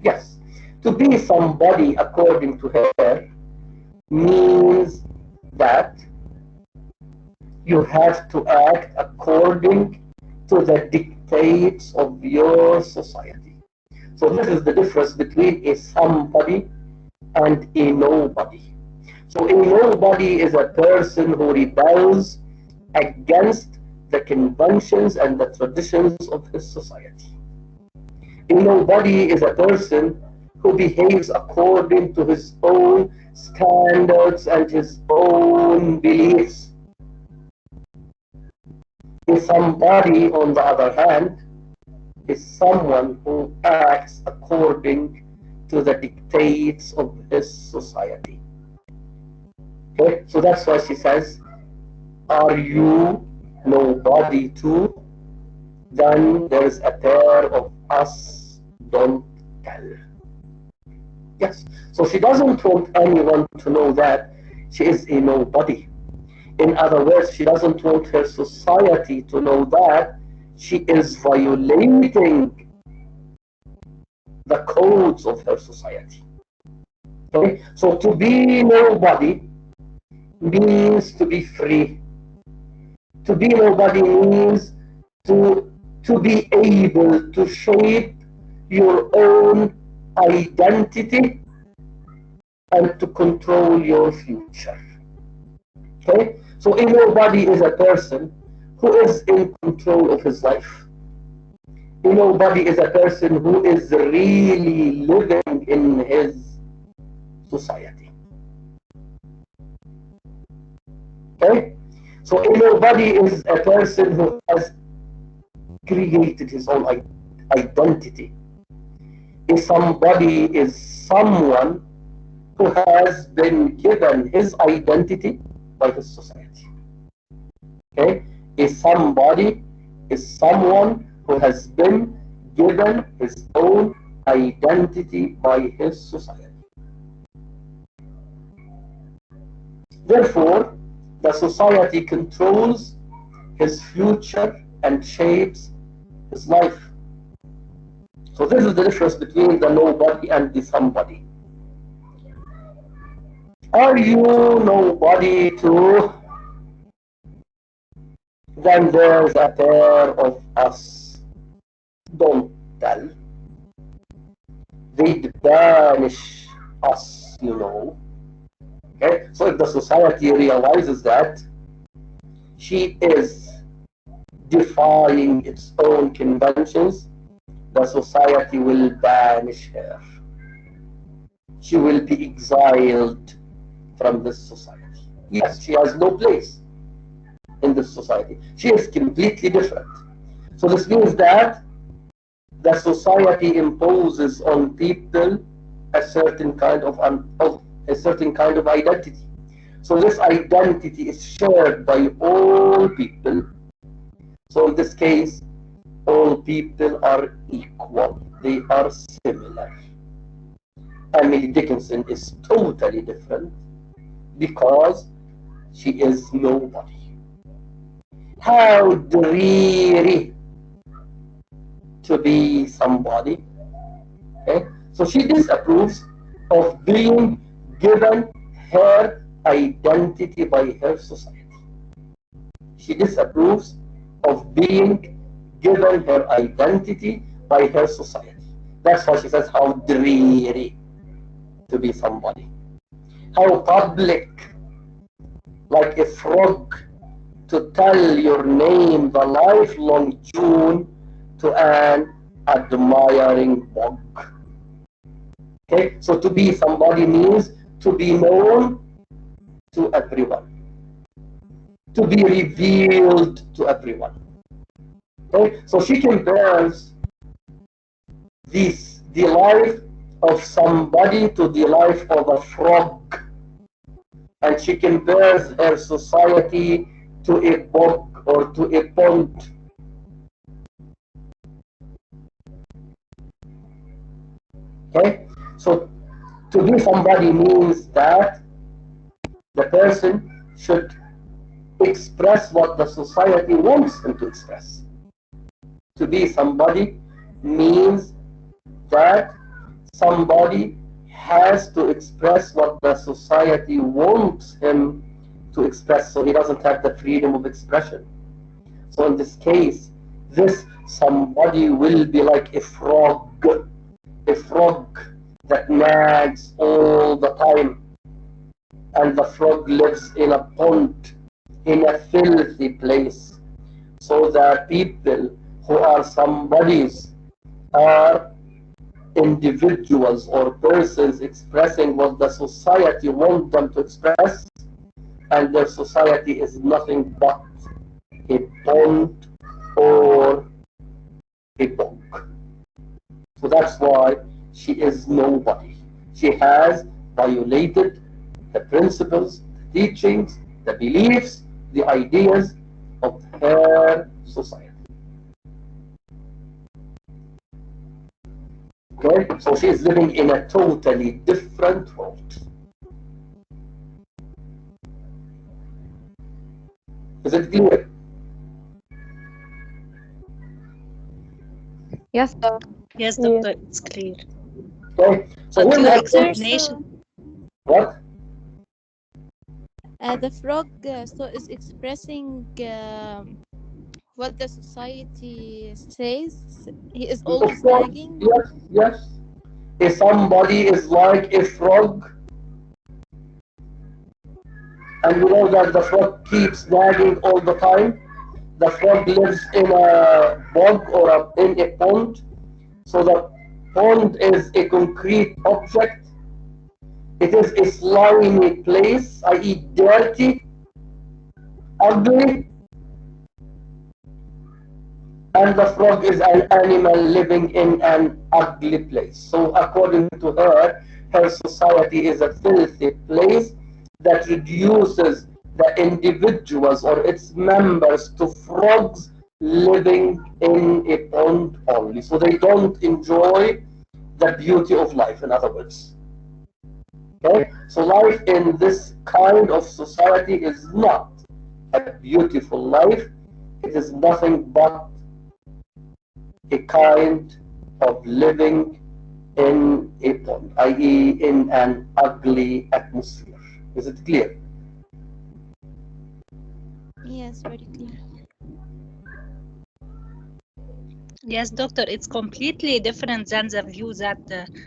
Yes. To be somebody, according to her, means that you have to act according to the dictates of your society. So this is the difference between a somebody and a nobody. So a nobody is a person who rebels against the conventions and the traditions of his society. A nobody is a person who behaves according to his own standards and his own beliefs. A somebody, on the other hand, is someone who acts according to the dictates of his society. Okay, so that's why she says, are you nobody too? Then there is a pair of us, don't tell. Yes, so she doesn't want anyone to know that she is a nobody. In other words, she doesn't want her society to know that she is violating the codes of her society. Okay? So to be nobody means to be free. To be nobody means to be able to shape your own identity and to control your future. Okay? So a nobody is a person who is in control of his life. A nobody is a person who is really living in his society. Okay? So a nobody is a person who has created his own identity. A somebody is someone who has been given his identity by his society. Okay? A somebody is someone who has been given his own identity by his society. Therefore, the society controls his future and shapes his life. So this is the difference between the nobody and the somebody. Are you nobody too? Then there's a pair of us. Don't tell. They'd banish us, you know. Okay? So if the society realizes that she is defying its own conventions, the society will banish her. She will be exiled from this society. Yes, she has no place in this society. She is completely different. So this means that the society imposes on people a certain kind of identity. So this identity is shared by all people. So in this case, all people are equal. They are similar. Emily Dickinson is totally different because she is nobody. How dreary to be somebody. Okay? So she disapproves of being given her identity by her society. She disapproves of being given her identity by her society. That's why she says how dreary to be somebody. How public, like a frog, to tell your name the lifelong tune to an admiring bog. Okay, so to be somebody means to be known to everyone, to be revealed to everyone. Okay, so she compares the life of somebody to the life of a frog, and she compares her society to a bog or to a pond. Okay, so to be somebody means that the person should express what the society wants him to express. To be somebody means that somebody has to express what the society wants him to express, so he doesn't have the freedom of expression. So in this case, this somebody will be like a frog that nags all the time, and the frog lives in a pond, in a filthy place. So that people who are somebodies are individuals or persons expressing what the society wants them to express, and their society is nothing but a pond or a bog. So that's why she is nobody. She has violated the principles, the teachings, the beliefs, the ideas of her society. Okay, so she is living in a totally different world. Is it clear? Yes, sir. Yes, Yes. doctor, it's clear. Okay, so But here we your have explanation, what? The frog so is expressing what the society says. He is always nagging. Yes, yes. If somebody is like a frog, and you know that the frog keeps nagging all the time, the frog lives in a bog or in a pond, so the pond is a concrete object. It is a slimy place, i.e. dirty, ugly, and the frog is an animal living in an ugly place. So according to her, her society is a filthy place that reduces the individuals or its members to frogs living in a pond only. So they don't enjoy the beauty of life, in other words. Okay? So life in this kind of society is not a beautiful life. It is nothing but a kind of living in a pond, i.e. in an ugly atmosphere. Is it clear? Yes, very clear. yes, doctor, it's completely different than the view that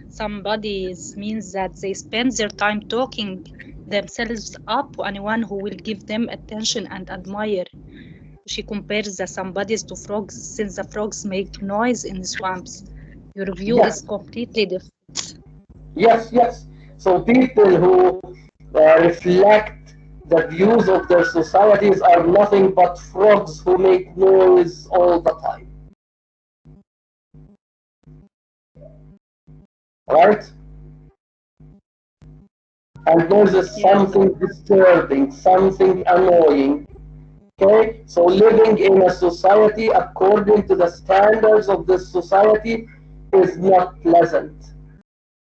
somebody means that they spend their time talking themselves up to anyone who will give them attention and admire. She compares the somebodies to frogs since the frogs make noise in the swamps. Your view Yes. is completely different. Yes, yes. So people who reflect the views of their societies are nothing but frogs who make noise all the time. Right? And noise is something disturbing, something annoying. Okay? So living in a society according to the standards of this society is not pleasant,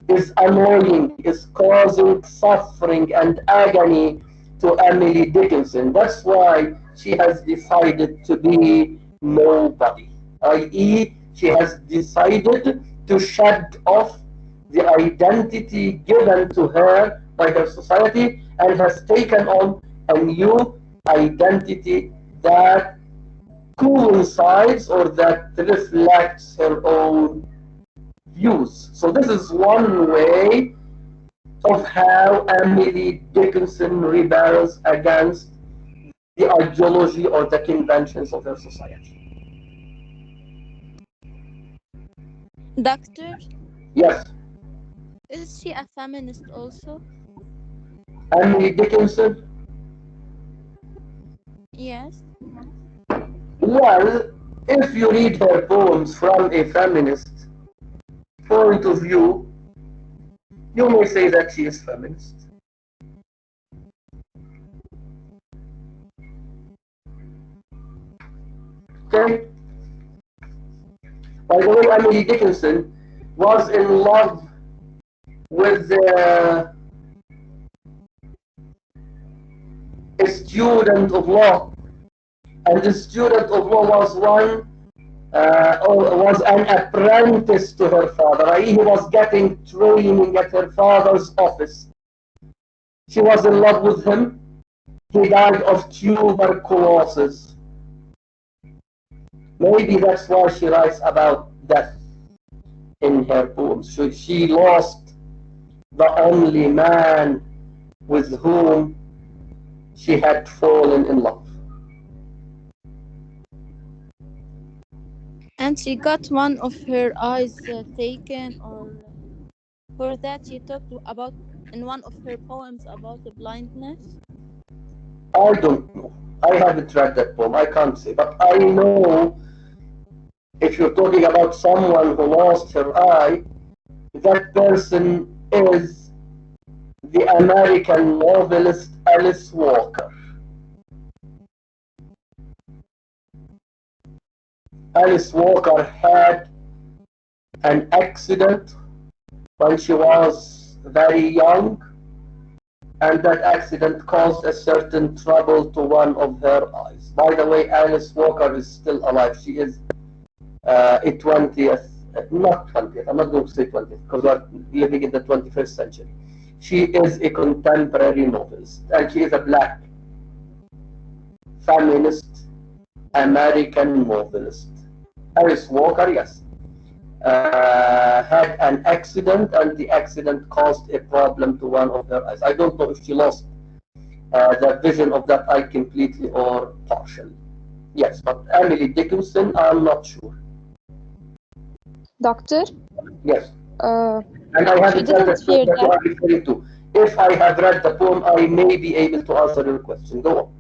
is annoying, is causing suffering and agony to Emily Dickinson. That's why she has decided to be nobody, i.e. she has decided to shed off the identity given to her by her society and has taken on a new identity that coincides or that reflects her own views. So this is one way of how Emily Dickinson rebels against the ideology or the conventions of her society. Doctor, Yes, is she a feminist also? Emily Dickinson. Yes. Well, if you read her poems from a feminist point of view, you may say that she is feminist. Okay? By the way, Emily Dickinson was in love with a student of law, and the student of law was an apprentice to her father, i.e. he was getting training at her father's office. She was in love with him. He died of tuberculosis. Maybe that's why she writes about death in her poems. She lost the only man with whom she had fallen in love. And she got one of her eyes taken, or for that she talked about in one of her poems about the blindness. I don't know. I haven't read that poem. I can't say. But I know if you're talking about someone who lost her eye, that person is the American novelist Alice Walker. Alice Walker had an accident when she was very young, and that accident caused a certain trouble to one of her eyes. By the way, Alice Walker is still alive. She is a 20th, not 20th, I'm not going to say 20th, because we're living in the 21st century. She is a contemporary novelist, and she is a black feminist American novelist. Alice Walker, yes, had an accident, and the accident caused a problem to one of her eyes. I don't know if she lost the vision of that eye completely or partially. Yes, but Emily Dickinson, I'm not sure. Doctor, Yes. uh, And I haven't read the didn't fear poem that you death. are referring to. If I have read the poem, I may be able to answer your question. Go on.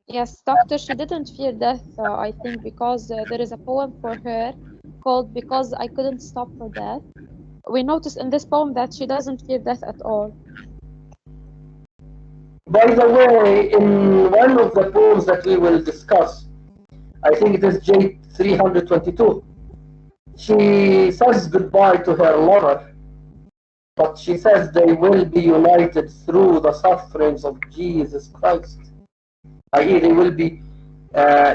Yes, Doctor, she didn't fear death, I think, because there is a poem for her called Because I Couldn't Stop for Death. We notice in this poem that she doesn't fear death at all. By the way, in one of the poems that we will discuss, I think it is J322, she says goodbye to her lover, but she says they will be united through the sufferings of Jesus Christ, i.e. they will be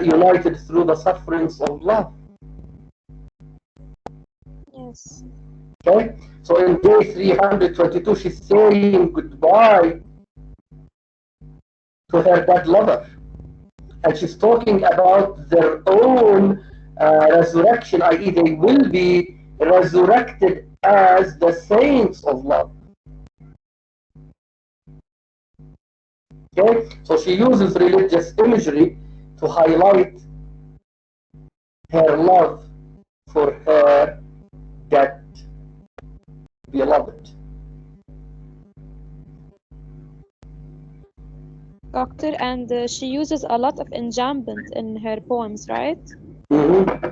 united through the sufferings of love. Yes. Okay, so in day 322, she's saying goodbye to her dead lover, and she's talking about their own resurrection, i.e. they will be resurrected as the saints of love. Okay, so she uses religious imagery to highlight her love for her dead beloved. Doctor, and she uses a lot of enjambment in her poems, right? Mm-hmm.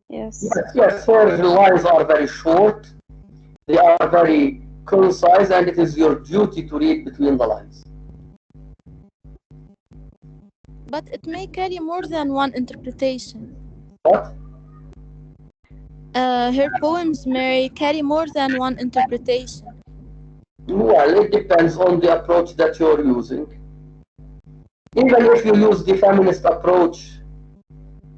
Yes. Yes, her lines are very short, they are very concise, and it is your duty to read between the lines. But it may carry more than one interpretation. What? Her poems may carry more than one interpretation. Well, it depends on the approach that you're using. Even if you use the feminist approach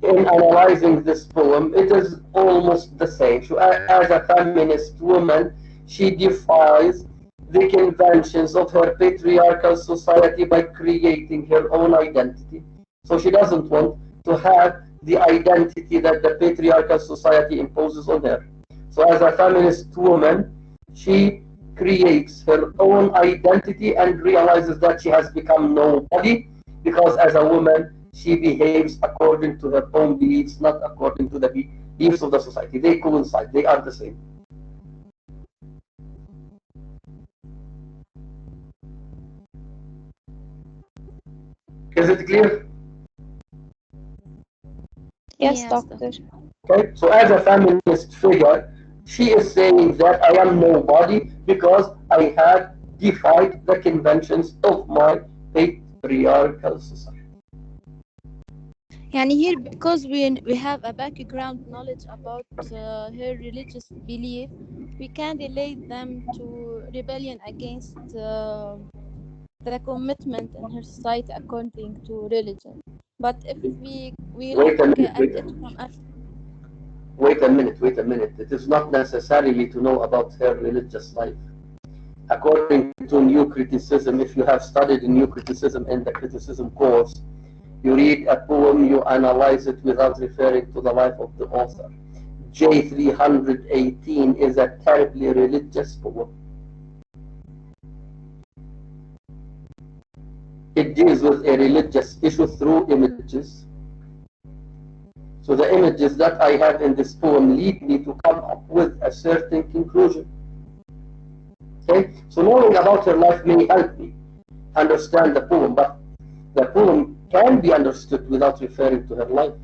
in analyzing this poem, it is almost the same. So, as a feminist woman, she defies the conventions of her patriarchal society by creating her own identity. So she doesn't want to have the identity that the patriarchal society imposes on her. So as a feminist woman, she creates her own identity and realizes that she has become nobody, because as a woman, she behaves according to her own beliefs, not according to the beliefs of the society. They coincide, they are the same. Is it clear? Yes, Yes, doctor. Okay, so as a feminist figure, she is saying that I am nobody because I have defied the conventions of my patriarchal society. يعني here because we have a background knowledge about her religious belief, we can relate them to rebellion against the commitment in her society according to religion. But if we Wait look a minute, at wait a it minute. from a Wait a minute, wait a minute. It is not necessarily to know about her religious life. According to New Criticism, if you have studied New Criticism in the criticism course, you read a poem, you analyze it without referring to the life of the author. J318 is a terribly religious poem. It deals with a religious issue through images. So the images that I have in this poem lead me to come up with a certain conclusion. Okay? So knowing about her life may help me understand the poem, but the poem can be understood without referring to her life.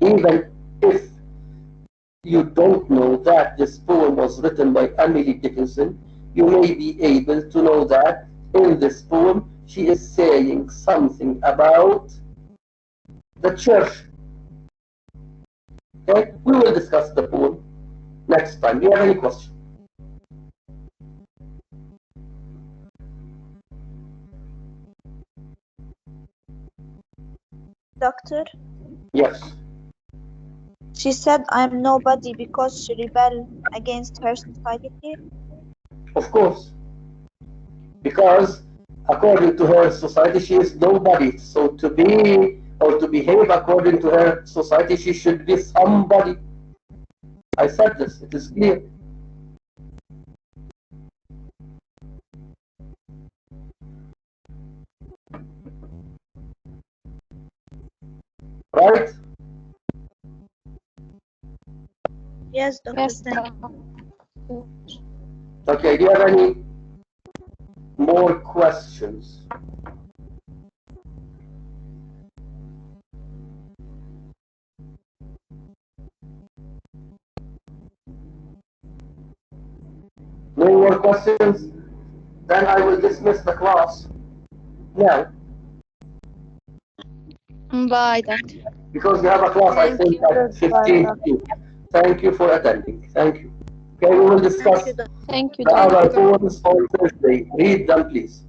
Even if you don't know that this poem was written by Emily Dickinson, you may be able to know that in this poem she is saying something about the church. Okay, we will discuss the poem next time. Do you have any questions? Doctor, Yes. she said I'm nobody because she rebelled against her society. Of course. Because according to her society, she is nobody. So to be or to behave according to her society, she should be somebody. I said this, it is clear. Right? Yes, doctor, Yes, thank you. doctor. Okay, do you have any more questions? No more questions? Then I will dismiss the class now. Bye, doctor. Because we have a class, I Thank think, you. at Goodbye, 15 doctor. to. Thank you for attending. Thank you. Okay, we will Thank discuss you, doctor. Thank you, the Thank other you, doctor. doctor. poems on Thursday. Read them, please.